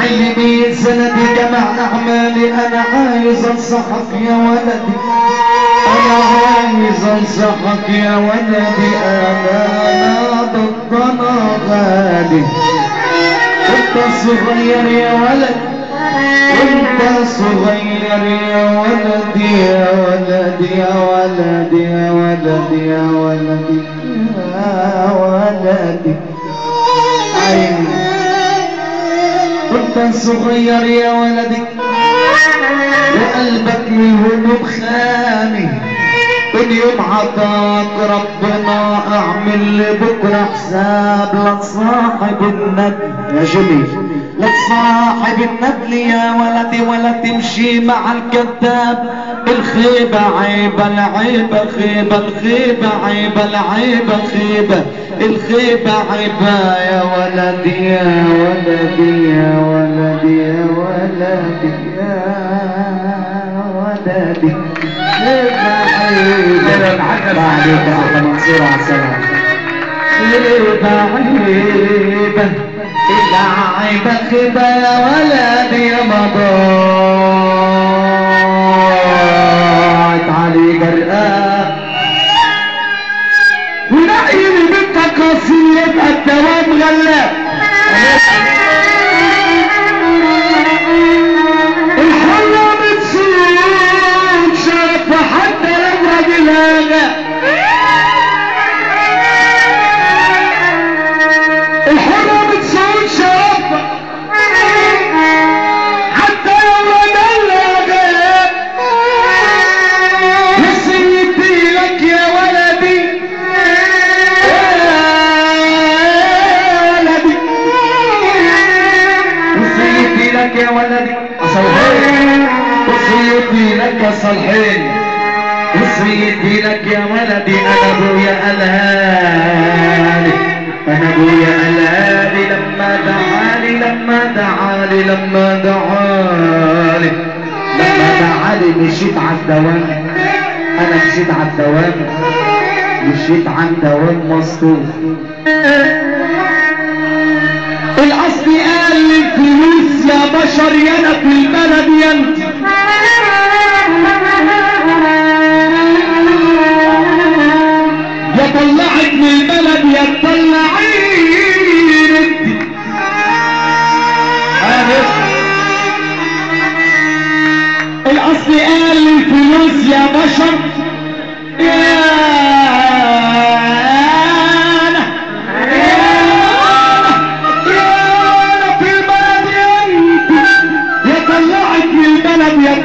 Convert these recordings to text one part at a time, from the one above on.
علمي سندي جمع اعمالي انا عايز انصحك يا ولدي انا عايز انصحك يا ولدي انا ضدنا غالي انت صغير يا ولد انت صغير يا ولدي يا ولدي يا ولدي يا ولدي يا ولدي يا ولدي عيني انت صغير يا ولدي وقلبك من الهموم خامي اليوم عطاك ربنا اعمل لبكره حساب لا تصاحب الندل يا جميل لا تصاحب الندل يا ولدي ولا تمشي مع الكذاب الخيبة عيبة العيبة خيبة الخيبة عيبة العيبة خيبة الخيبة عيبة يا ولدي يا ولدي يا ولدي يا ولدي يا ولدي بعدك يا أحلى منصور على السلامة خيبة عيبة العيبة خيبة يا ولدي يا مضات علي جرقاء ونقيني بنتك قصير يبقى الدوام غلاب الحرة بتصير شرف حتى لو راجل هذا الحرة بتصير شرف حتى لو راجل هذا وصيتي لك يا ولدي يا ولدي صلحين وصيتي لك يا صلحين وصيتي لك يا ولدي انا ابويا الهالي انا ابويا الهالي لما دعالي مشيت على الدوام انا مشيت على الدوام مشيت على الدوام مصطوف الاصل قال لي الفلوس يا بشر يانا في البلد ينت يا طلعت من البلد يا تطلعين الاصل قال لي الفلوس يا بشر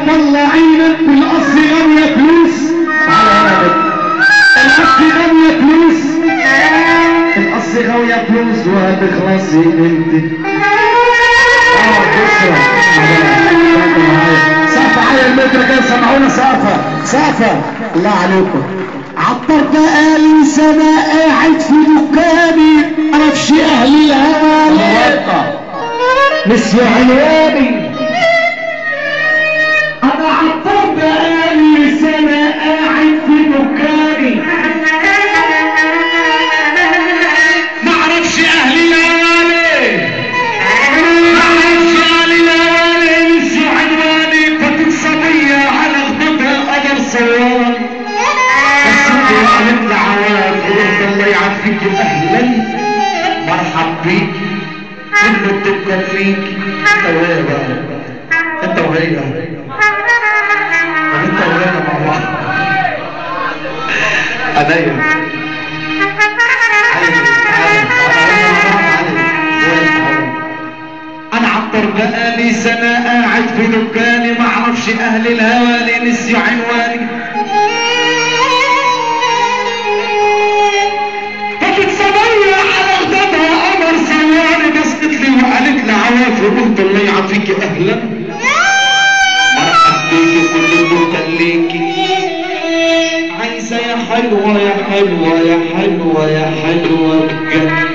طلعين في الاصل غنية فلوس الاصل غنية فلوس الاصل غنية فلوس وهتخلصي انت سقفة على المتر كده سمعونا سقفة الله عليكم عطر بقالي سنة قاعد في دكاني معرفش اهلي الهوى نسي عنواني انا عطر بقالي سنة قاعد في دكاني معرفش اهلي الهوالي معرفش اهلي الهوالي نسي عنواني فاتت صبية على خدودها قدر صواني بس انت وعلمت العوام قلت الله يعافيك اهلا مرحب بيك كله بتبقى فيك انت وهي بقى انت وهي انت وهي مع بعض عليا انا عطر بقالي سنة قاعد في دكاني معرفش اهل الهوالي نسيوا عنواني فكت صبية على غدتها قمر صواني بصت لي وقالت لي عوافي قلت الله يعافيكي اهلا مرحب بيكي كل الدكان ليكي عايزة يا حلوة يا حلوة يا حلوة يا حلوة بجد